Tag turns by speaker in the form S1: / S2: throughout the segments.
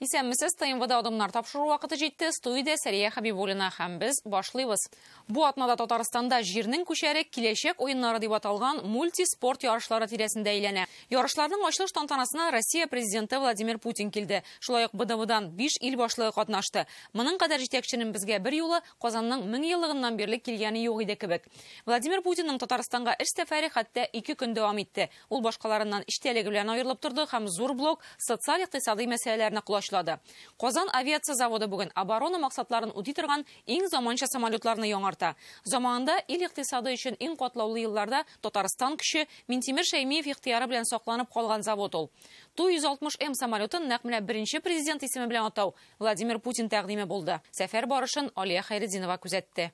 S1: Исәнмесез, тыйынвада адымнар тапшыру вакыты җитте. Студия Сәрия Хәбибуллина һәм без башлыйбыз. Бу атнада Татарстанда җирнең күчәре киләчәк уеннары дип аталган мультиспорт ярышлары тирәсендә әйләнә. Ярышларның ачылыш тантанасына Россия президенты Владимир Путин килде. Шулай ук БДВдан 5 ил башлыгы катнашты. Моның кадәр җитәкченең безгә бер юлы Казанның 1000 еллыгыннан бирле килгәне юк иде кебек. Владимир Путинның Татарстанга эш сәфәре хәтта 2 көн дәвам итте. Ул башкаларыннан иштәлеге белән аерылып торды һәм зур блок социаль-икътисади мәсьәләләрне кулашлады. Казан авиация заводы бүген оборона максатларын үти торган иң заманча самолетларны яңарта. Заманында ил икътисады өчен иң катлаулы елларда Татарстан көче Минтимер Шәймиев ихтыяры белән сакланып калган завод ул. Ту-160М самолетын нәкъ менә беренче президент исеме белән атау Владимир Путин тәкъдиме булды. Сәфәр барышын Алия Хайретдинова күзәтте.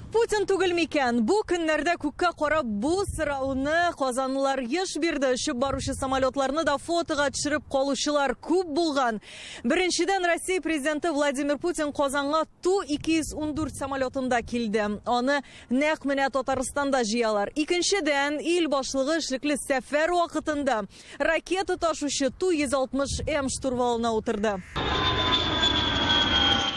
S2: Путин түгел микән? Бу көннәрдә күккә карап бу сорауны казанлылар еш бирде. Шып баручы самолетларны да фотога төшереп калучылар күп булган. Беренчедән Россия президенты Владимир Путин Казанга Ту-214 самолетында килде. Аны нәкъ менә Татарстанда җыялар. Икенчедән ил башлыгы эшлекле сәфәр вакытында ракета ташучы Ту-160М штурвалына утырды.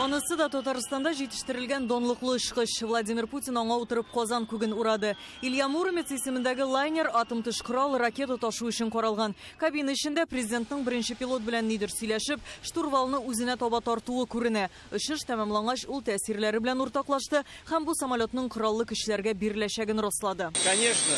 S2: Анысы да Татарстанда җитештерелгән донлыклы очкыч. Владимир Путин аңа утырып Казан күген урады. Илья Муромец исемендәге лайнер атом тышкырал ракета ташу өчен каралган. Кабина эчендә президентның беренче пилот белән нидер сөйләшеп, штурвалны үзенә таба тартуы күренә. Очыш тәмамлангач, ул тәэсирләре белән уртаклашты һәм бу самолетның кораллы көчләргә биреләчәген раслады.
S3: Конечно,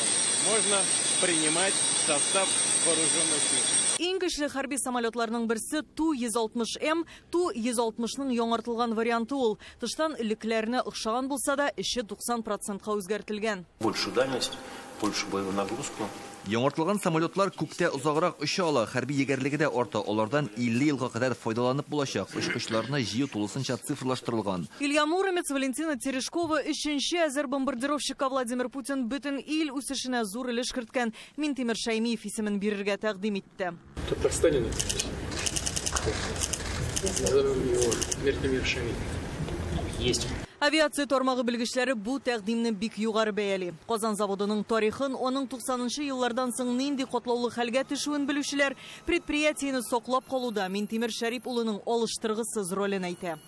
S3: можно принимать состав вооруженных сил.
S2: Иң көчле хәрби самолетларның берсе Ту-160М, Ту-160ның яңартылган варианты ул. Тыштан элекләренә охшаган булса да, эше 90%ка үзгәртелгән.
S4: Большую дальность, большую боевую нагрузку.
S5: Яңартылган самолетлар күктә озаграк оча ала, хәрби егәрлеге дә арта. Алардан 50 елга кадәр файдаланып булачак. Очкычларны җыю тулысынча цифрлаштырылган.
S2: Илья Муромец, Валентина Терешкова, 3нче әзер бомбардировщикка Владимир Путин бөтен ил үсешенә зур өлеш керткән Минтимер Шәймиев исемен бирергә тәкъдим итте.
S6: Татарстане Минтимер Шәймиев.
S4: Есть.
S2: Авиация тармагы белгечләре бу тәкъдимне бик югары бәяли. Казан заводының тарихын, оның 90нчы еллардан соң нинди катлаулы хәлгә төшүен белүчеләр предприятияне саклап калуда Минтимер Шәрип улының алыштыргысыз ролен әйтә.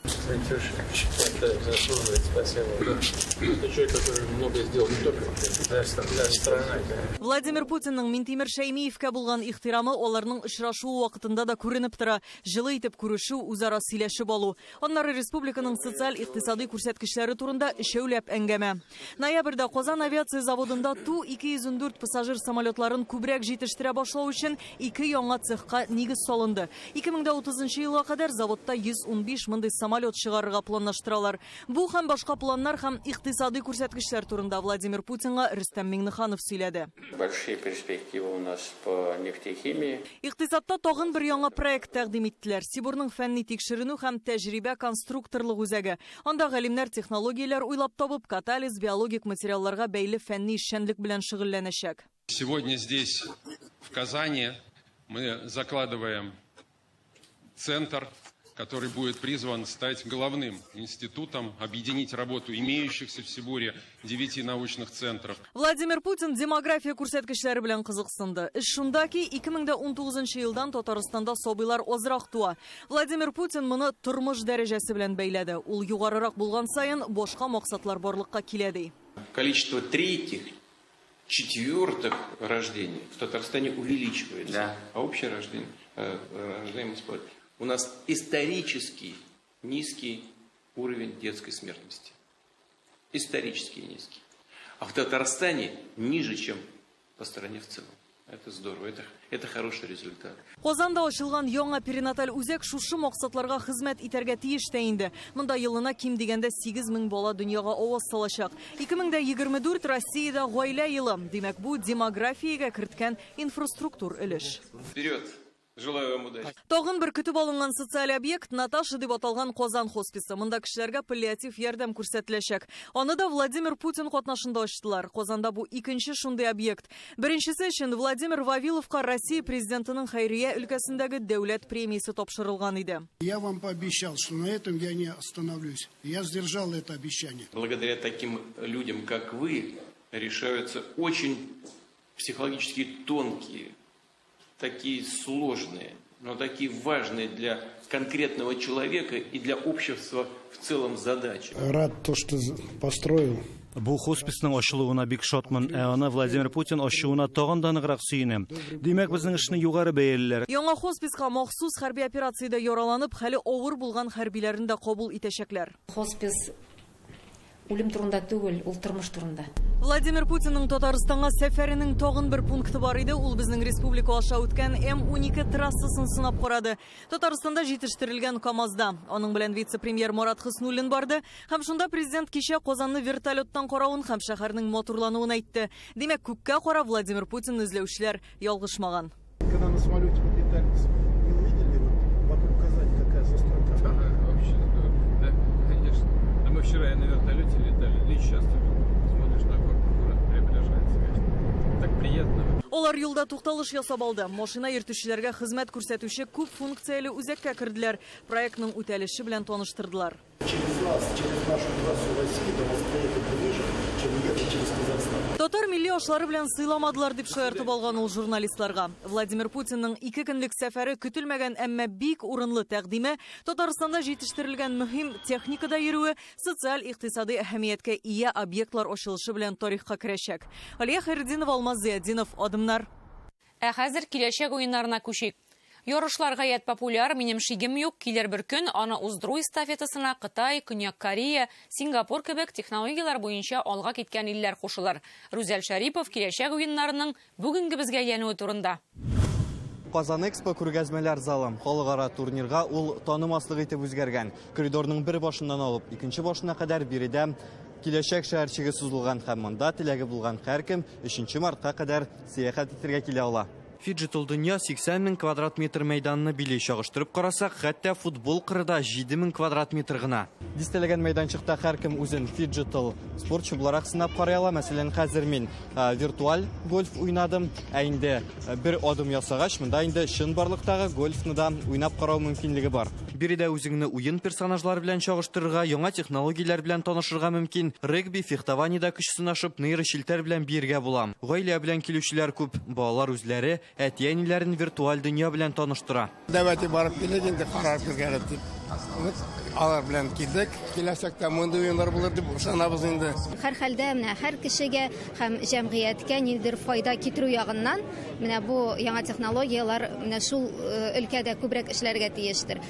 S2: Владимир Путинның Минтимер Шәймиевкә булган ихтирамы аларның очрашуы вакытында да күренеп тора. Җылы итеп күрешү, үзара сөйләшеп алу. Аннары республиканың социаль-икътисади күрсәткечләре турында өчәүләп әңгәмә. Ноябрьдә Казан авиация заводында Ту-214 пассажир самолетларын күбрәк җитештерә башлау өчен 2 яңа цехка нигез салынды. 2030 елга кадәр заводта 115 мондый самолет чыгарырга планлаштыралар. Бу һәм башка планнар һәм икътисади күрсәткечләр турында Владимир Путинга Рөстәм Миңнеханов сөйләде.
S7: Большие перспективы у нас по нефтехимии.
S2: Икътисадта тагын бер яңа проект тәкъдим иттеләр. Сибурның фәнни тикшеренү һәм тәҗрибә конструкторлык үзәге. Анда галимнәр технологияләр уйлап табып, катализ, биологик материалларга бәйле фәнни эшчәнлек белән шөгыльләнәчәк.
S8: Сегодня здесь, в Казани, мы закладываем центр, который будет призван стать главным институтом, объединить работу имеющихся в Сибуре 9 научных центров.
S2: Владимир Путин демография күрсәткечләре белән кызыксынды. Эш шунда ки, 2019 елдан Татарстанда сабыйлар азрак туа. Владимир Путин моны тормыш дәрәҗәсе белән бәйләде. Ул югарырак булган саен башка максатлар барлыкка килә ди.
S7: Количество третьих, четвертых рождений в Татарстане увеличивается, да. А общее рождаемость падает. У нас исторически низкий уровень детской смертности. Исторически низкий. А в Татарстане ниже, чем по стране в целом. Это здорово, это хороший результат.
S2: Казанда ачылган яңа перинаталь үзәк шушы максатларга хезмәт итәргә тиеш тә инде. Монда елына ким дигәндә 8000 бала дөньяга аваз салачак. 2024 Россиядә гаилә елы. Димәк, бу демографиягә керткән инфраструктур өлеш.
S7: Вперед! Желаю вам удачи.
S2: Тагын бер көтеп алынган социаль объект Наташа дип аталган Казан хосписы. Монда кешеләргә паллиатив ярдәм күрсәтеләчәк. Аны да Владимир Путин катнашында ачтылар. Казанда бу икенче шундый объект. Беренчесе өчен Владимир Вавиловка Россия президентының хәйрия өлкәсендәге дәүләт премиясе тапшырылган иде.
S9: Я вам пообещал, что на этом я не остановлюсь. Я сдержал это обещание.
S7: Благодаря таким людям, как вы, решаются очень психологически тонкие, такие сложные, но такие важные для конкретного человека и для общества в целом задачи.
S9: Рад то, что построил.
S10: Бу хосписның ачылуына бик шатмын, аны Владимир Путин ачуына тагын да ныграк сөенәм. Димәк, безнең эшне югары бәялиләр.
S2: Яңа хосписка махсус хәрби операциядә яраланып, хәле авыр булган хәрбиләрне дә кабул итәчәкләр.
S11: Хоспис үлем турында түгел, ул тормыш турында.
S2: Владимир Путинның Татарстанга сәфәренең тагын бер пункты бар иде. Ул безнең республика аша үткән М12 трассасын сынап карады. Татарстанда җитештерелгән КАМАЗда. Аның белән вице-премьер Марат Хыснуллин барды. Һәм шунда президент кичә Казанны вертолеттан каравын һәм шәһәрнең моторлануын әйтте. Димәк, күккә кара Владимир Путин эзләүчеләр ялгышмаган.
S9: Когда на самолете полетались, не увидели вокруг Казани какая застройка?
S3: Вообще, да, конечно. А мы вчера на вертолете летали, и сейчас смотришь на город, приближается, конечно. Так приятно.
S2: Олар юлда тукталыш ясап алды. Машина йөртүчеләргә хезмәт күрсәтүче күп функцияле үзәккә керделәр. Проектның үтәлеше белән таныштырдылар.
S9: Через нашу трассу России до Москвы это ближе, чем ехать через Казахстан.
S2: Татар милли ашлары белән сыйламадылар дип шаяртып алган ул журналистларга. Владимир Путинның 2 көнлек сәфәре көтелмәгән, әмма бик урынлы тәкъдиме, Татарстанда җитештерелгән мөһим техникада йөрүе, социаль-икътисади әһәмияткә ия объектлар ачылышы белән тарихка керәчәк. Алия Хайретдинова, Алмаз Зияддинов, Адымнар.
S1: Ә хәзер киләчәк уеннарына күчик. Ярышлар гаять популяр, минем шигем юк, килер бер көн аны уздыру эстафетасына Кытай, Көньяк Корея, Сингапур кебек технологиялар буенча алга киткән илләр кушылыр. Рүзәл Шәрипов киләчәк уеннарының бүгенге безгә януы турында.
S12: Казан Экспо күргәзмәләр залым. Халыкара турнирга ул танымаслык итеп үзгәргән. Коридорның бер башыннан алып, икенче башына кадәр биредә киләчәк шәһәрчеге сузылган һәм монда теләге булган һәркем 3 мартка кадәр сәяхәт итәргә килә ала. Фиджитал дөнья 80 000 квадрат метр мәйданны били чагыштырып карасак, хәтта футбол кырыда 7 000 квадрат метр гына. Дистәләгән мәйданчыкта һәркем үзен фиджитал спортчы буларак сынап карый ала. Мәсәлән, хәзер мин виртуаль гольф уйнадым, ә инде бер адым ясагач, монда инде чын барлыктагы гольфны да уйнап карау мөмкинлеге бар. Биредә үзеңне уен персонажлары белән чагыштырырга, яңа технологияләр белән танышырга мөмкин. Регби, фехтованиедә көч сынашып, нейрошилтер белән биергә була. Гаилә белән килүчеләр күп, балалар үзләре әти-әниләрен виртуаль дөнья белән таныштыра.
S9: Давайте барып килек инде карар биргән дип. Алар белән килдек. Киләчәктә мондый уеннар булыр дип санабыз инде.
S11: Һәр хәлдә менә һәр кешегә һәм җәмгыятькә ниндидер файда китерү ягыннан менә бу яңа технологиялар менә шул өлкәдә күбрәк эшләргә тиештер.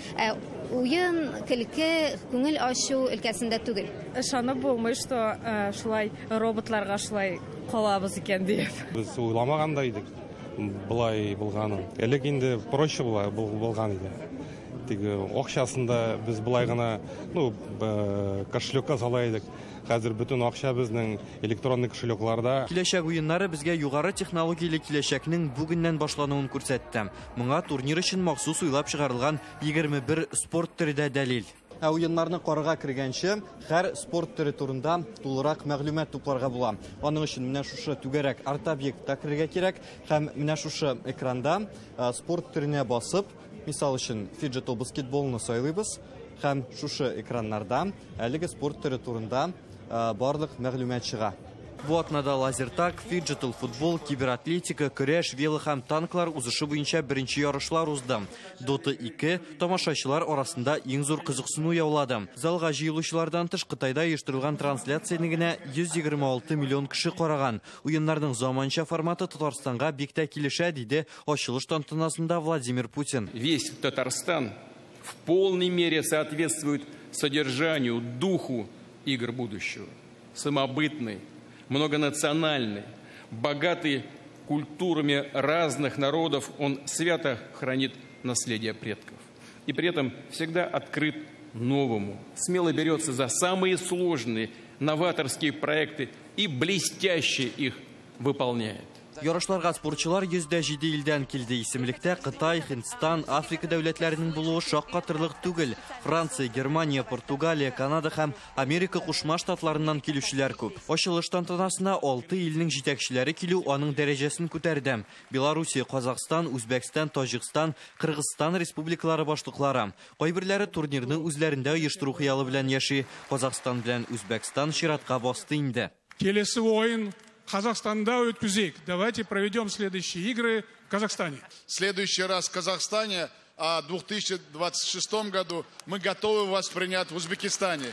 S11: Уен, көлке, күңел ачу өлкәсендә түгел.
S13: Ышанып булмый, что шулай роботларга шулай калабыз икән дип.
S14: Без уйламаганда идек. Булай булганын. Элек инде проще булган иде. Теге акчасында без булай гына, кошелекка сала идек. Хәзер бөтен акча безнең электронный кошелекларда.
S12: Киләчәк уеннары безгә югары технологияле киләчәкнең бүгеннән башлануын күрсәтте. Моңа турнир өчен махсус уйлап чыгарылган 21 спорт төре дә дәлил. Уеннарны карарга кергәнче, һәр спорт төре турында тулырак мәгълүмат тупларга була. Аның өчен менә шушы түгәрәк арт-объектка кергә кирәк һәм менә шушы экранда спорт төренә басып, мисал өчен фиджитал баскетболны сайлыйбыз һәм шушы экраннарда әлеге спорт төре турында барлык мәгълүмат чыга. Бу атнада лазертаг, фиджитал футбол, кибератлетика, көрәш, вело һәм танклар узышы буенча беренче ярышлар узды. Дота 2 тамашачылар арасында иң зур кызыксыну яулады. Залга җыелучылардан тыш Кытайда оештырылган трансляцияне генә 126 миллион кеше караган. Уеннарның заманча форматы Татарстанга бик тә килешә, диде ачылыш тантанасында Владимир Путин.
S7: Весь Татарстан в полной мере соответствует содержанию, духу игр будущего. Самобытный, многонациональный, богатый культурами разных народов, он свято хранит наследие предков. И при этом всегда открыт новому, смело берется за самые сложные, новаторские проекты и блестяще их выполняет.
S12: Ярышларга спортчылар 107 илдән килде. Исемлектә Кытай, Һиндстан, Африка дәүләтләренең булуы шаккатырлык түгел. Франция, Германия, Португалия, Канада һәм Америка Кушма Штатларыннан килүчеләр күп. Ачылыш тантанасына 6 илнең җитәкчеләре килү аның дәрәҗәсен күтәрде. Белоруссия, Казакстан, Үзбәкстан, Таҗикстан, Кыргызстан республикалары башлыклары. Кайберләре турнирны үзләрендә оештыру хыялы белән яши. Казакстан белән Үзбәкстан чиратка басты инде.
S15: Келесі ойын Казахстанда өткізек. Давайте проведем следующие игры в Казахстане.
S16: В следующий раз в Казахстане, а в 2026 году мы готовы вас принять в Узбекистане.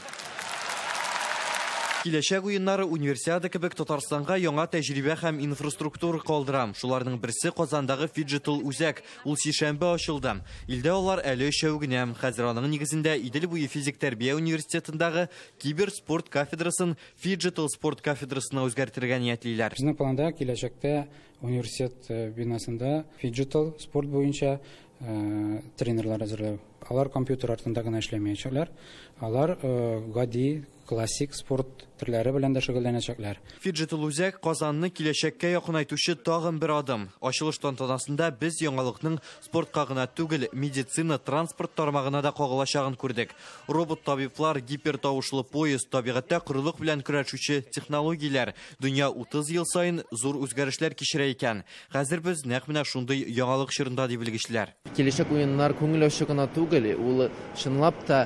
S12: Киләчәк уеннары универсиада кебек Татарстанга яңа тәҗрибә һәм инфраструктура калдыра. Шуларның берсе Казандагы Фиджитал үзәк. Ул сишәмбе ачылды. Илдә алар әле өчәү генә. Хәзер аның нигезендә Идел буе физик тәрбия университетындагы киберспорт кафедрасын Фиджитал спорт кафедрасына үзгәртергә ниятлиләр.
S17: Безнең планда киләчәктә университет бинасында Фиджитал спорт буенча тренерлар әзерләү. Алар компьютер артында гына эшләмәячәкләр. Алар гади классик спорт төрләре белән дә шөгыльләнәчәкләр.
S12: Фиджитал үзәк Казанны киләчәккә якынайтучы тагын бер адым. Ачылыш тантанасында без яңалыкның спортка гына түгел, медицина, транспорт тармагына да кагылачагын күрдек. Робот-табиблар, гипертавышлы поезд, табигатьтә кырылык белән көрәшүче технологияләр. Дөнья 30 ел сайын зур үзгәрешләр кичерә икән. Хәзер без нәкъ менә шундый яңалык чорында дип белгечләр.
S18: Киләчәк уеннар күңел ачу гына түгел, ул чынлап та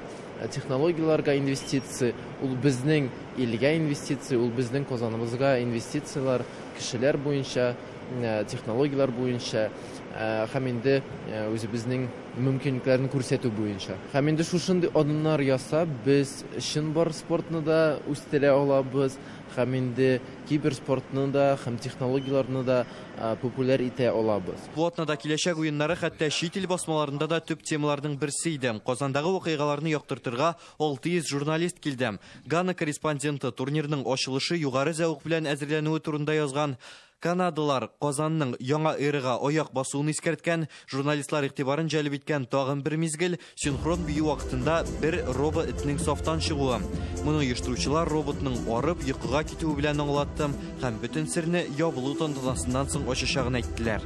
S18: технологияларга инвестиция, ул безнең илгә инвестиция, ул безнең Казаныбызга инвестициялар, кешеләр буенча, технологиялар буенча, һәм инде үзебезнең мөмкинлекләрне күрсәтү буенча. Һәм инде шушындый адымнар ясап, без чын бар спортны да үстерә алабыз, һәм инде киберспортны да, һәм технологияларны да популяр итә алабыз.
S12: Бу атнада киләчәк уеннары хәтта чит ил басмаларында да төп темаларның берсе иде. Казандагы вакыйгаларны яктыртырга 600 журналист килде. Гана корреспонденты турнирның ачылышы югары зәвык белән әзерләнүе турында язган. Канадалар Казанның яңа эрага аяк басуын искәрткән, журналистлар игътибарын җәлеп иткән тагын бер мизгел синхрон бию вакытында бер робот этнең сафтан чыгуы. Моны оештыручылар роботның арып йокыга китүе белән аңлатты һәм бөтен серне ябылу тантанасыннан соң ачышагын әйттеләр.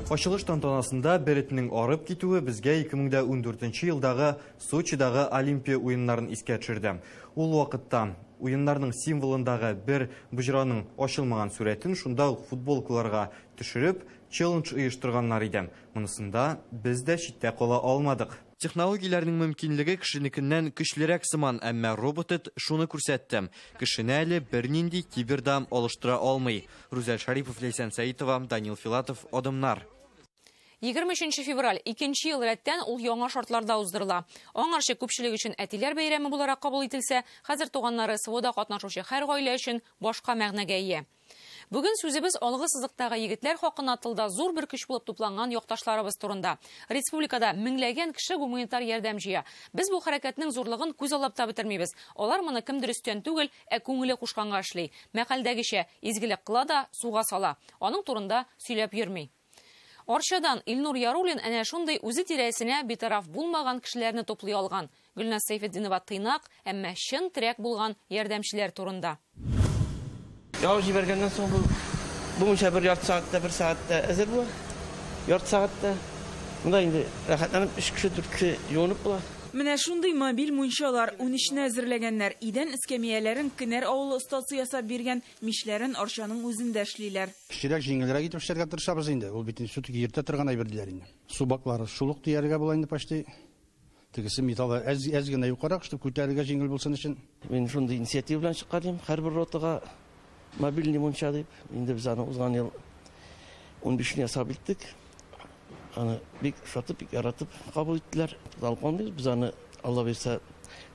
S12: Ачылыш тантанасында бер этнең арып китүе безгә 2014 елдагы Сочидагы Олимпия уеннарын искә төшерде. Ул вакытта уеннарның символындагы бер буҗраның ачылмаган сурәтен шунда футболкаларга төшереп, челлендж оештырганнар иде. Монысында без дә читтә кала алмадык. Технологияләрнең мөмкинлеге кешенекеннән көчлерәк сыман, әмма робот шуны күрсәтте. Кешене әле бернинди кибердам алыштыра алмый. Рузель Шарипов, Лейсан Саитова, Данил Филатов, Одымнар.
S1: 23 февраль 2 ел рәттән ул яңа шартларда уздырыла. Аңарчы күпчелек өчен әтиләр бәйрәме буларак кабул ителсә, хәзер туганнары СВОда катнашучы һәр гаилә өчен башка мәгънәгә ия. Бүген сүзебез алгы сызыктагы егетләр хакына тылда зур бер көч булып тупланган якташларыбыз турында. Республикада меңләгән кеше гуманитар ярдәм җыя. Без бу хәрәкәтнең зурлыгын күз аллап та бетермибез. Алар моны кемдер өстән түгел, күңеле кушканга эшли. Мәкалдәгечә изгелек кыла да суга сала. Аның турында сөйләп йөрми. Арчадан Илнур Ярулин әнә шундый үзе тирәсенә битараф булмаган кешеләрне туплый алган. Гөлназ Сәйфетдинова тыйнак, әмма чын терәк булган ярдәмчеләр турында.
S19: Яу җибәргәннән соң бу мунча бер ярты сәгатьтә, бер сәгатьтә әзер була. Ярты сәгатьтә монда инде рәхәтләнеп 3 кеше, 4 кеше юынып була.
S2: Менә шундый мобиль мунчалар 13-не әзерләгәннәр. Идән эскәмияләрен Кенәр авылы остасы ясап биргән, мишләрен Арчаның үзендә эшлиләр.
S20: Кичерәк җиңелрәк итеп эшләргә тырышабыз инде. Ул бит инде иртә торган әйберләр инде. Субаклары шулык дияргә була инде почти. Тегесе металлы әз генә юкарак штып күтәрергә җиңел булсын өчен.
S19: Мин шундый инициатива белән чыккан, һәрбер ротага мобильный мунча дип, инде без аны узган ел 15-не ясап иттек. Аны бик шатып, бик яратып кабул иттеләр. Алканбыз, без аны Алла берсә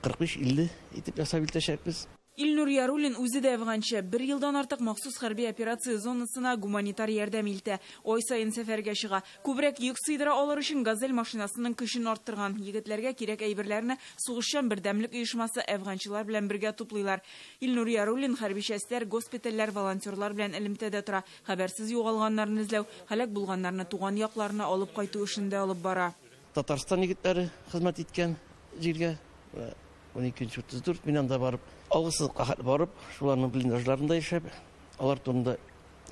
S19: 45-50 итеп ясап итәчәкбез.
S2: Илнур Ярулин үзе дә әфганчы 1 елдан артык махсус хәрби операция зонасына гуманитар ярдәм илтә. Ой сайын сәфәргә чыга. Күбрәк йөк сыйдыра алыр өчен газель машинасының көчен арттырган. Егетләргә кирәк әйберләрне сугышчан бердәмлек оешмасы әфганчылар белән бергә туплыйлар. Илнур Ярулин хәрби частьләр, госпитальләр, волонтерлар белән элемтәдә тора. Хәбәрсез югалганнарны эзләү, һәлак булганнарны туган якларына алып кайту эшендә алып бара.
S19: Татарстан егетләре хезмәт иткән җиргә 12-34 миннән дә барып, алгысызлыкка барып, шуларның блиндажларында яшәп, алар турында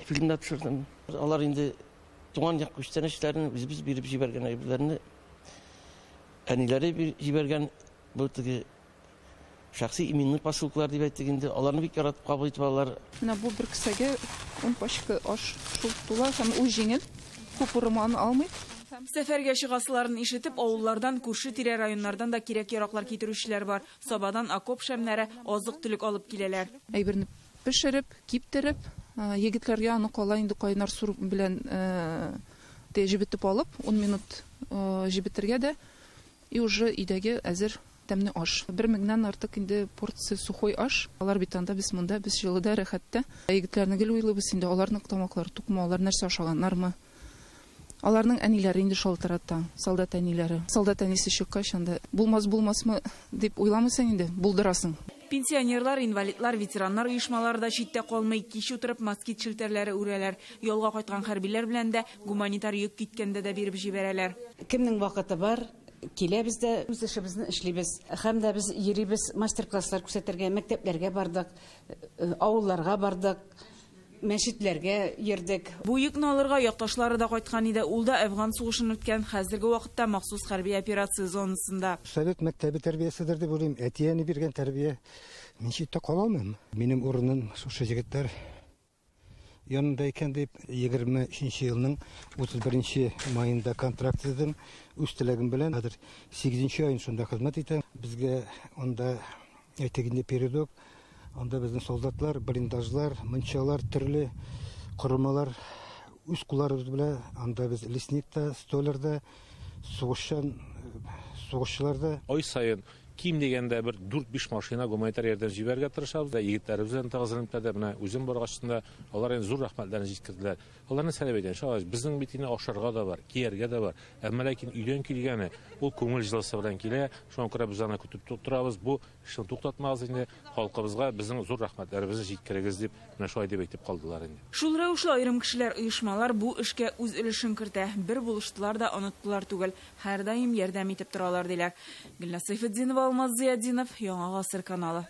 S19: фильмнар төшердем. Алар инде туган як күчтәнешләрен үзебез биреп җибәргән әйберләрне әниләре җибәргән бу теге шәхси именный посылкалар дип әйттек инде. Аларны бик яратып кабул итеп алар.
S13: Менә бу бер кесәгә 10 пачка аш шул тула һәм үз җиңел күп урман алмый.
S2: Сәфәргә чыгасыларын ишетеп, авыллардан, күрше-тирә районнардан да кирәк-яраклар китерүчеләр бар. Сабадан окоп шәмнәре, азык-төлек алып киләләр.
S13: Әйберне пешереп, киптереп, егетләргә аны кала инде кайнар сур белән җибетеп алып, 10 минут җибетергә дә, и уже идәге әзер тәмле аш. 1000-нән артык инде порция сухой аш. Алар бит анда без монда, без җылыда рәхәттә. Егетләрне гел уйлыйбыз инде, аларның тамаклары тукма, алар нәрсә ашаганнармы? Аларның әниләре инде шалтырата, солдат әниләре. Солдат әнисе чыккач анда булмасмы дип уйламыйсың инде, булдырасың.
S2: Пенсионерлар, инвалидлар, ветераннар оешмалары да читтә калмый, кич утырып москит шелтәрләре үрәләр. Ялга кайткан хәрбиләр белән дә гуманитар йөк киткәндә дә биреп җибәрәләр.
S15: Кемнең вакыты бар? Киләбез дә үз эшебезне эшлибез. Һәм дә без йөрибез, мастер-класслар күрсәтергә, мәктәпләргә бардык, авылларга бардык, мәчетләргә йөрдек.
S2: Бу йөкне алырга якташлары да кайткан иде. Ул да Әфган сугышын үткән хәзерге вакытта махсус хәрби операция зонасында.
S20: Совет мәктәбе тәрбиясидер дип уйлыйм. Әтияне биргән тәрбия мин читтә кала алмыйм. Минем урыным шушы җегетләр янында икән дип 23 елның 31 майында контракт итдем. Үз теләгем белән хәзер 8 ай шунда хезмәт итәм. Безгә анда әйтегендә передок, анда безнең солдатлар, блиндажлар, мунчалар, төрле корылмалар үз кулларыбыз белән анда без лесникта, столярда, сугышчыларда
S21: ай сайын ким дигәндә бер 4-5 машина гуманитар ярдәм җибәргә тырышабыз. Егетләребездән тәгъзимләптә менә үзем баргачында алар зур рәхмәтләрне җиткерделәр. Аларны сәлам әйтәм. Шагыз безнең битине ашарга да бар, кияргә дә бар. Әмма ләкин өйдән килгәне ул күңел җылысы белән килә. Шуңа күрә без аны көтеп торабыз. Бу эшне туктатмагыз инде. Халкыбызга безнең зур рәхмәтләребезне җиткерегез дип менә шулай дип әйтеп калдылар инде.
S2: Шул рәвешле аерым кешеләр, оешмалар бу эшкә үз өлешен кертә. Бер булыштылар да оныттылар түгел. Һәр даим ярдәм итеп торалар диләр. Гөлназ Сайфетдинова, Алмаз Зияддинов, Яңа гасыр каналы.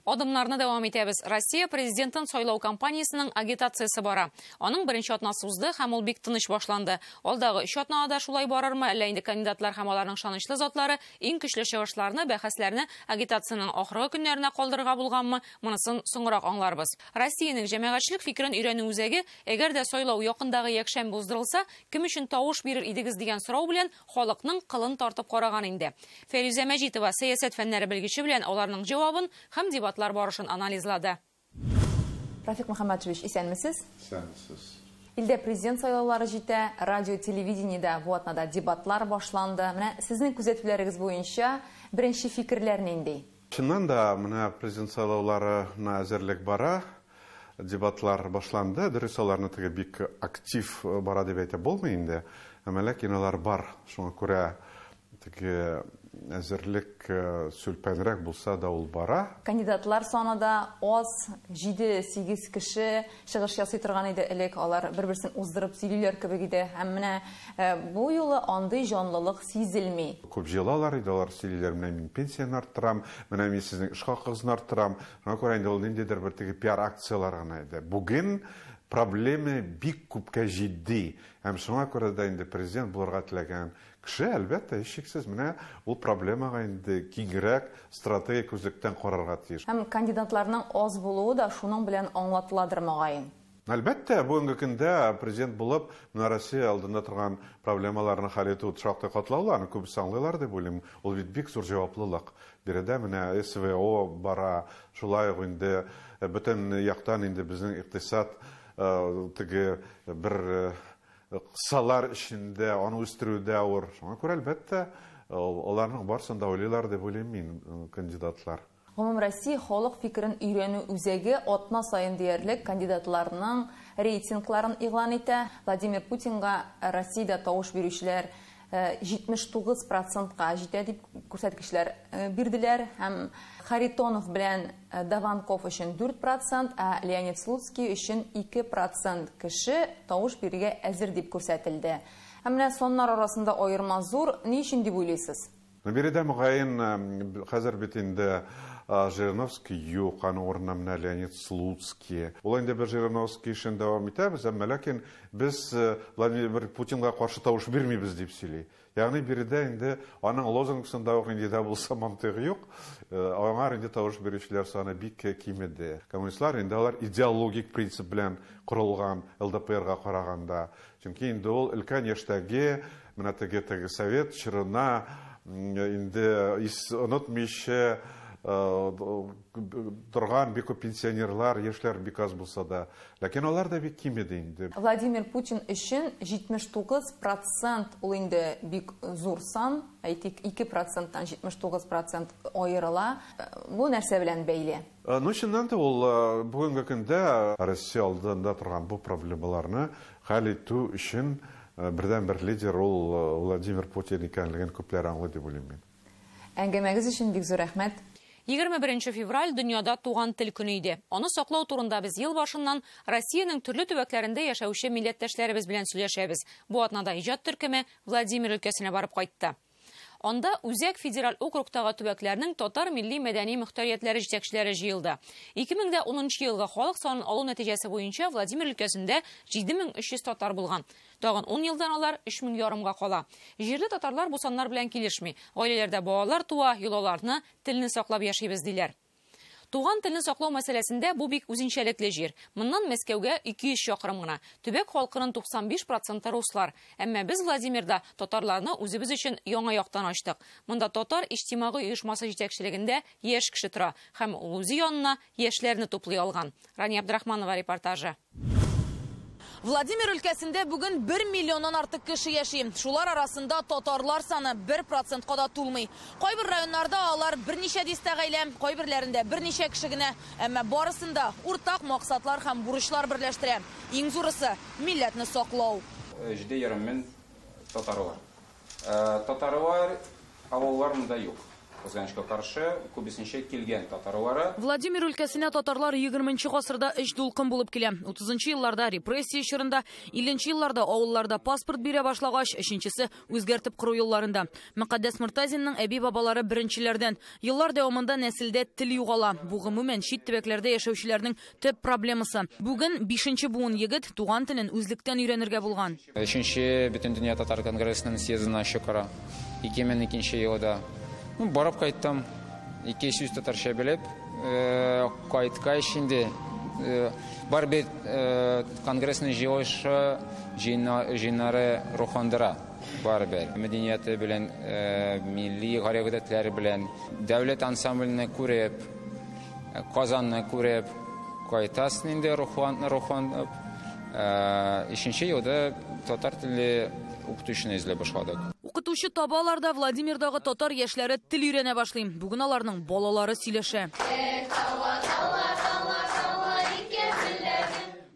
S1: Адымнарны дәвам итәбез. Россия президентын сайлау кампаниясының агитациясы бара. Аның беренче атнасы узды һәм ул бик тыныч башланды. Алдагы 3 атнада шулай барырмы, әллә инде кандидатлар һәм аларның шанычлы затлары иң көчле чыгышларны, бәхәсләрне агитацияның ахыргы көннәренә калдырырга булганмы, монысын соңрак аңларбыз. Россиянең җәмәгатьчелек фикерен өйрәнү үзәге, әгәр дә сайлау якындагы якшәмбе уздырылса, кем өчен тавыш бирер идегез дигән сорау белән халыкның кылын тартып караган инде. Фәрүзә Мәҗитова сәясәт фәннәре белгече белән аларның җавабын һәм дебатлар барышын анализлады.
S22: Рафик Мөхәммәтович, исәнмесез?
S23: Исәнмесез.
S22: Илдә президент сайлаулары җитә, радио, телевидениедә бу атнада дебатлар башланды. Менә сезнең күзәтүләрегез буенча беренче фикерләр нинди?
S23: Чыннан да, менә президент сайлауларына әзерлек бара, дебатлар башланды. Дөрес, аларны теге бик актив бара дип әйтеп булмый инде. Әмма ләкин алар бар. Шуңа күрә теге әзерлек сүлпәнрәк булса да ул бара.
S22: Кандидатлар саны да аз, 7-8 кеше чыгыш ясый торган иде элек, алар бер-берсен уздырып сөйлиләр кебек иде. Һәм менә бу юлы андый җанлылык сизелми.
S23: Күп җыялалар иде, алар сөйлиләр, менә мин пенсияны арттырам, менә мин сезнең эш хакыгызны арттырам. Шуңа күрә инде ул ниндидер бер теге пиар акциялар гына иде. Бүген проблема бик күпкә җитди. Һәм шуңа күрә дә инде президент булырга теләгән кеше, әлбәттә, һичшиксез менә ул проблемага инде киңрәк стратегик үзлектән карарга тиеш.
S22: Һәм кандидатларның аз булуы да шуның белән аңлатыладыр мөгаен.
S23: Әлбәттә, бүгенге көндә президент булып, менә Россия алдында торган проблемаларны хәл итү шактый катлаулы, аны күбесе аңлыйлар дип уйлыйм. Ул бит бик зур җаваплылык. Биредә менә СВО бара, шулай ук инде бөтен яктан инде безнең икътисад теге бер кысалар эчендә, аны үстерүдә авыр. Шуңа күрә әлбәттә, аларның барсын да уйлыйлар дип уйлыйм мин кандидатлар.
S22: Гомум Россия халык фикерен өйрәнү үзәге атна сайын диярлек кандидатларның рейтингларын игълан итә. Владимир Путинга Россиядә тавыш бирүчеләр 79%-ка җитә дип күрсәткечләр бирделәр. Һәм Харитонов белән Даванков өчен 4%, ә Леонид Слуцкий өчен 2% кеше тавыш бирергә әзер дип күрсәтелде. Һәм менә соннар арасында аерма зур, ни өчен дип уйлыйсыз?
S23: Биредә мөгаен хәзер бит инде Жириновский юк, аны урынына менә Леонид Слуцкий. Ул инде бер Жириновский эшен дәвам итәбез, әмма ләкин без Владимир Путинга каршы тавыш бирмибез дип сөйли. Ягъни биредә инде аның лозунгысында ук инде дә булса мантыгы юк. Аңар инде тавыш бирүчеләр саны бик кимеде. Коммунистлар инде алар идеологик принцип белән корылган ЛДПРга караганда. Чөнки инде ул өлкән яшьтәге менә теге совет чорына инде онытмыйча тұрған бик көп пенсионерлар, яшьләр бик аз булса да, ләкин алар да бик кимеде инде.
S22: Владимир Путин өчен 79% ул инде бик зур сан, әйтик 2%-тан 79% аерыла. Бу нәрсә белән бәйле?
S23: Ну, чыннан да ул бүгенге көндә Россия алдында торган бу проблемаларны хәл итү өчен бердән-бер лидер ул Владимир Путин икәнлеген күпләр аңлый дип уйлыйм мин.
S22: Әңгәмәгез өчен бик зур рәхмәт.
S1: 21 февраль дөньяда туган тел көне иде. Аны саклау турында без ел башыннан Россиянең төрле төбәкләрендә яшәүче милләттәшләребез белән сөйләшәбез. Бу атнада иҗат төркеме Владимир өлкәсенә барып кайтты. Анда Үзәк федераль округтагы төбәкләрнең татар милли мәдәни мөхтәриятләре җитәкчеләре җыелды. 2010 елга халык санын алу нәтиҗәсе буенча Владимир өлкәсендә 7300 татар булган. Тагын 10 елдан алар 3500-га кала. Җирле татарлар бу саннар белән килешми. Гаиләләрдә балалар туа, йолаларны, телне саклап яшибез диләр. Туган телне саклау мәсьәләсендә бу бик үзенчәлекле җир. Моннан Мәскәүгә 200 чакрым гына. Төбәк халкының 95% руслар. Әмма без Владимирда татарларны үзебез өчен яңа яктан ачтык. Монда татар иҗтимагый оешмасы җитәкчелегендә яшь кеше тора һәм үзе янына яшьләрне туплый алган. Рания Абдрахманова репортажы.
S2: Владимир өлкәсендә бүген 1 миллионнан артык кеше яши. Шулар арасында татарлар саны 1%-ка да тулмый. Кайбер районнарда алар берничә дистә гаилә, кайберләрендә берничә кеше генә, әмма барысында уртак максатлар һәм бурычлар берләштерә. Иң зурысы милләтне саклау.
S4: 7,5 мең татарлар. Татарлар авылларында юк. Кызганычка каршы күбесенчә килгән татарлары.
S2: Владимир өлкәсенә татарлар 20-нчы гасырда өч дулкын булып килә. 30-нчы елларда репрессия чорында, 50-нчы елларда авылларда паспорт бирә башлагач, 3-нчесе үзгәртеп кору юлларында. Мөкаддәс Муртазинның әби-бабалары беренчеләрдән. Еллар дәвамында нәселдә тел югала. Бу гомумән чит төбәкләрдә яшәүчеләрнең төп проблемасы. Бүген 5-нче буын егет туган телен үзлектән өйрәнергә булган.
S4: 3-нче бөтен дөнья татар конгрессының съездына чакыра. 2002 елда барып кайттым, 200 татарча белеп, кайткач инде бар бит конгрессның җыелышы җыеннары рухандыра. Бар бер мәдәнияте белән, милли гарәгатьләре белән, дәүләт ансамблене күреп, Казанны күреп, кайтасын инде руханып, 3-нче елда татар теле укытучыны эзләп башладык.
S2: Укытучы табаларда Владимирдагы татар яшьләре тел өйрәнә башлый. Бүген аларның балалары сөйләшә.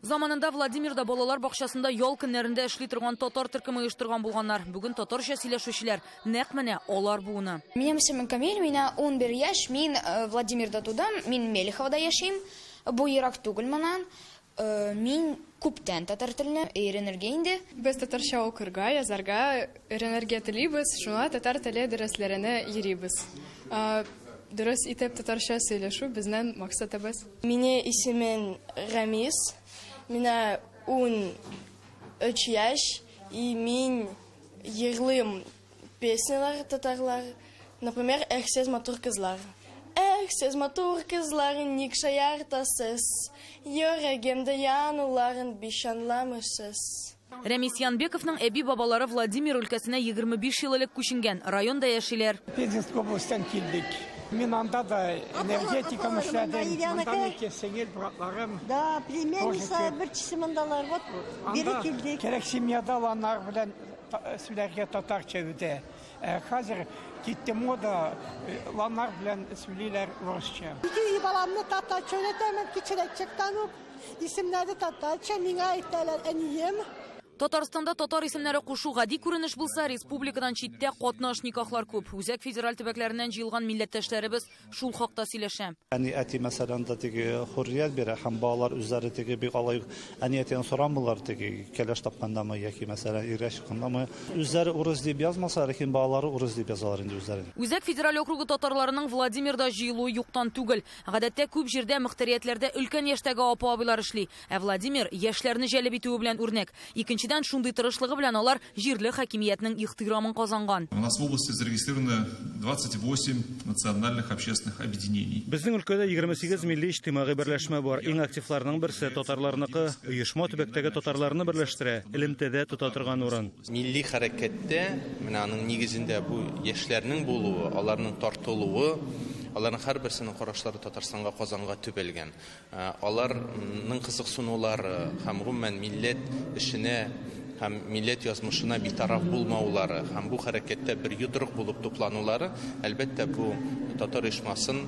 S2: Заманында Владимирда балалар бакчасында ял көннәрендә эшли торган татар төркеме оештырган булганнар. Бүген татарча сөйләшүчеләр нәкъ менә алар буыны.
S5: Минем исемем Камил, миңа 11 яшь, мин Владимирда тудым, мин Мелиховда яшим. Бу ерак түгел моннан. Мин күптән татар теленә өйрәнергә инде.
S6: Без татарча укырга, язарга өйрәнергә телибез, шуңа татар теле дәресләренә йөрибез. Дөрес итеп татарча сөйләшү безнең максатыбыз.
S24: Мине исемем Рамис, миңа 13 яшь, и мин йырлыйм песнялар татарлар, например, «Эх, сез матур кызлар». Эх, сез матур кызлар, ник шаяртасыз, йөрәгемдә януларын бишанламышсыз.
S2: Рәмис Янбековның әби-бабалары Владимир өлкәсенә 25 ел элек күченгән, районда яшиләр.
S25: Пензенск областен килдек. Мин анда да энергетика эшләдем, анда ике сеңел братларым.
S26: Да, племянница бер чисемендалар, вот, бире килдек.
S25: Керек семьяда аланнар белән сөйләргә татарча үтә. Хәзер китте мода, ланнар белән сөйлиләр русча.
S26: Ике баламны татарча өйрәтәмен, кичерәкчектән үк исемнәрне татарча миңа әйтәләр, әнием.
S2: Татарстанда татар исемнәре кушу гади күренеш булса, республикадан читтә катнаш никахлар күп. Үзәк федераль төбәкләреннән җыелган милләттәшләребез шул хакта сөйләшә.
S10: Әти мәсәлән да теге хуррият бирә һәм балалар үзләре теге бик алай әниятен сорамыйлар теге кәләш тапкандамы яки мәсәлән ирә чыккандамы. Үзләре урыс дип язмаса, ләкин балалары урыс дип язалар инде үзләрен.
S2: Үзәк федераль округы татарларының Владимирда җыелуы юктан түгел. Гадәттә күп җирдә мөхтәриятләрдә өлкән яшьтәге апа-абыйлар эшли. Ә Владимир яшьләрне җәлеп итүе белән үрнәк. Икенчедән шундый тырышлыгы белән алар җирле хакимиятның ихтирамын казанган.
S27: У нас в области зарегистрировано 28 национальных общественных объединений.
S10: Безнең өлкәдә 28 милли иҗтимагый берләшмә бар. Иң активларның берсе татарларныкы, оешма төбәктәге татарларны берләштерә, элемтәдә тота торган урын.
S28: Милли хәрәкәттә менә аның нигезендә бу яшьләрнең булуы, аларның тартылуы,
S3: Аларның һәрберсенең карашлары Татарстанга, Казанга төбәлгән. Аларның кызыксынулары һәм гомумән милләт эшенә һәм милләт язмышына битараф булмаулары һәм бу хәрәкәттә бер йодрык булып тупланулары, әлбәттә, бу татар оешмасын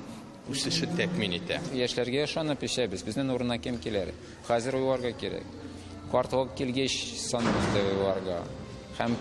S3: үсешен тәэмин итә.
S4: Яшьләргә ышанып яшәбез. Безнең урынга кем килер? Хәзер уйларга кирәк. Картыгы килгәч сан уйларга. Һәм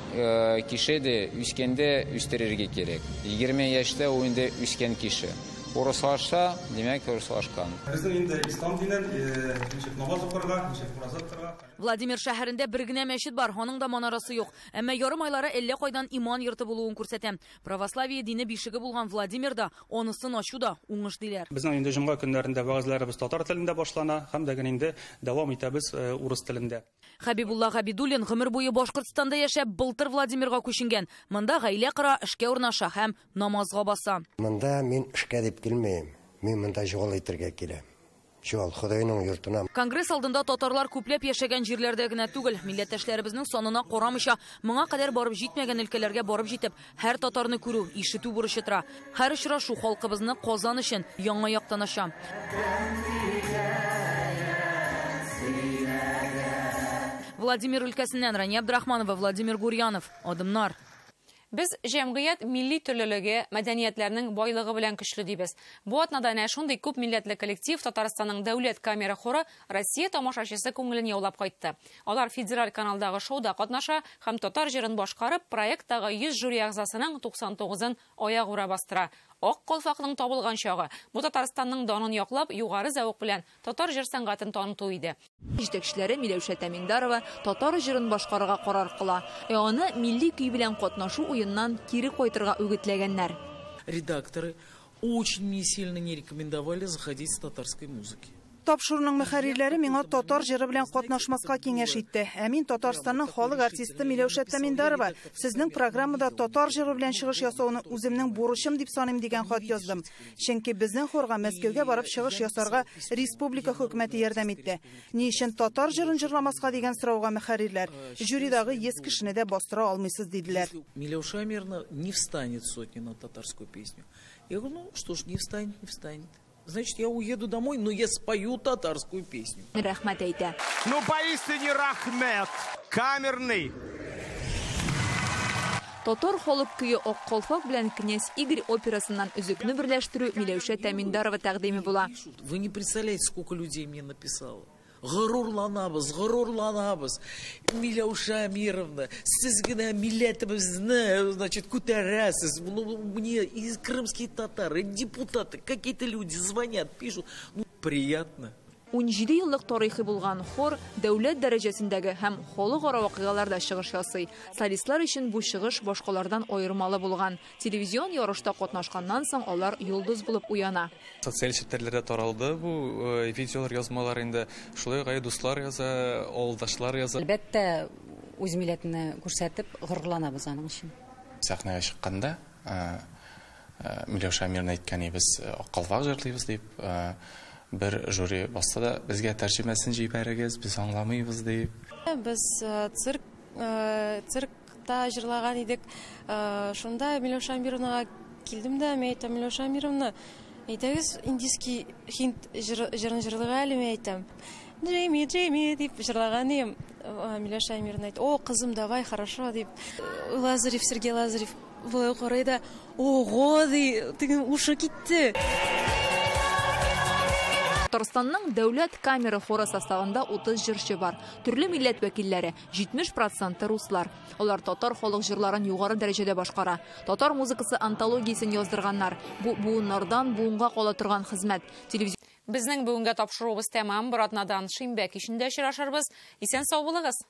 S4: кеше дә үскәндә үстерергә кирәк. 20 яшьтә уенда үскән кеше. Урыслаша, демәк урыслашкан.
S7: Безнең инде ислам динен ничек намаз укырга, ничек ураза тотарга.
S2: Владимир шәһәрендә бер генә мәчет бар, аның да манарасы юк. Әмма ярым айлары әллә кайдан иман йорты булуын күрсәтә. Православие дине бишеге булган Владимирда онысын ачу да уңыш диләр.
S7: Безнең инде җомга көннәрендә вәгазьләребез татар телендә башлана, һәм дә инде дәвам итәбез урыс телендә.
S2: Хәбибулла Габидуллин гомер буе Башкортстанда яшәп, былтыр Владимирга күченгән. Монда гаилә кыра, эшкә урнаша һәм намазга баса.
S8: Монда мин эшкә дип килмәйм. Мин монда җавал итәргә киләм. Җавал Худайның йортына.
S2: Конгресс алдында татарлар күпләп яшәгән җирләрдә генә түгел, милләттәшләребезнең санына карамыйча, моңа кадәр барып җитмәгән өлкәләргә барып җитеп, һәр татарны күрү, ишетү бурычы тора. Һәр очрашу халкыбызны Казан өчен яңа яктан ача. Владимир өлкәсеннән Рания Абдрахманова, Владимир Гурьянов. Адымнар.
S1: Без җәмгыять милли төрлелеге, мәдәниятләрнең байлыгы белән көчле дибез. Бу атнада әнә шундый күп милләтле коллектив Татарстанның дәүләт камера хоры Россия тамашачысы күңелен яулап кайтты. Алар федераль каналдагы шоуда катнаша һәм татар җырын башкарып, проекттагы 100 жюри әгъзасының 99-ын аяк ура бастыра. Ак калфакның табылган чагы. Бу Татарстанның данын яклап, югары зәвык белән татар җыр сәнгатен таныту иде.
S2: Җитәкчеләре Миләүшә Тәминдарова татар җырын башкарырга карар кыла. Аны милли көй белән катнашу уеннан кире кайтырга үгетләгәннәр.
S9: Редакторы очень мне сильно не рекомендовали заходить с татарской музыки.
S11: Тапшырның мөхәррирләре миңа татар җыры белән катнашмаска киңәш итте. Мин Татарстанның халык артисты Миләүшә Тәминдарова сезнең программада татар җыры белән чыгыш ясауны үземнең бурычым дип саныйм дигән хат яздым. Чөнки безнең хорга Мәскәүгә барып чыгыш ясарга республика хөкүмәте ярдәм итте. Ни өчен татар җырын җырламаска дигән сорауга мөхәррирләр жюридагы 100 кешене дә бастыра алмыйсыз диделәр.
S9: Миләүшә Амировна не встанет в сотни на татарскую песню. Я говорю, ну что ж, не встанет, не встанет. Значит, я уеду домой, но я спою татарскую песню.
S2: Рәхмәт әйтә.
S14: Ну, поистине рахмет. Камерный.
S2: Татар халык көе Ак калфак белән князь Игорь операсыннан үзекне берләштерү Миләүшә Тәминдарова тәкъдиме була.
S9: Вы не представляете, сколько людей мне написало. Горурланабыз, горурланабыз. Миләүшә Амировна, сез генә милләтебезне, значит, күтәрәсез. Мне и крымские татары, и депутаты, какие-то люди звонят, пишут. Ну, приятно.
S2: 17 еллык тарихи булган хор дәүләт дәрәҗәсендәге һәм халыкара вакыйгаларда чыгыш ясый. Солистлар өчен бу чыгыш башкалардан аермалы булган. Телевизион ярышта катнашканнан соң алар йолдыз булып уяна.
S16: Социаль челтәрләрдә таралды бу видеолар, язмалар инде. Шулай гай дуслар яза, авылдашлар яза.
S15: Әлбәттә, үз милләтне күрсәтеп горурланабыз аның өчен.
S16: Сәхнәгә чыкканда, Миләүшә Амировна әйткән без Ак калфак җырлыйбыз дип, bir jüri basta da bizga tarjimasini җибәрегез, biz аңламыйбыз дип.
S28: Без циркта җырлаган идек. Шунда Миләүшә Амировнага килдем дә, мен әйтәм, Миләүшә Амировна, әйтегез индийский хинд җырын җырлыга әле, мен әйтәм. Джейми, Джейми дип җырлаган идем. Миләүшә Амировна әйтте, о, кызым, давай, хорошо дип. Лазарев, Сергей Лазарев, булай карый да, ого ди, тиген ушы китте.
S2: Татарстанның дәүләт камера хоры составында 30 җырчы бар. Төрле милләт вәкилләре, 70% руслар. Алар татар халык җырларын югары дәрәҗәдә башкара. Татар музыкасы антологиясен яздырганнар. Бу буыннардан буынга кала торган хезмәт.
S1: Безнең бүгенге тапшыруыбыз тәмам. Бер атнадан шимбә кичендә очрашырбыз. Исән сау булыгыз.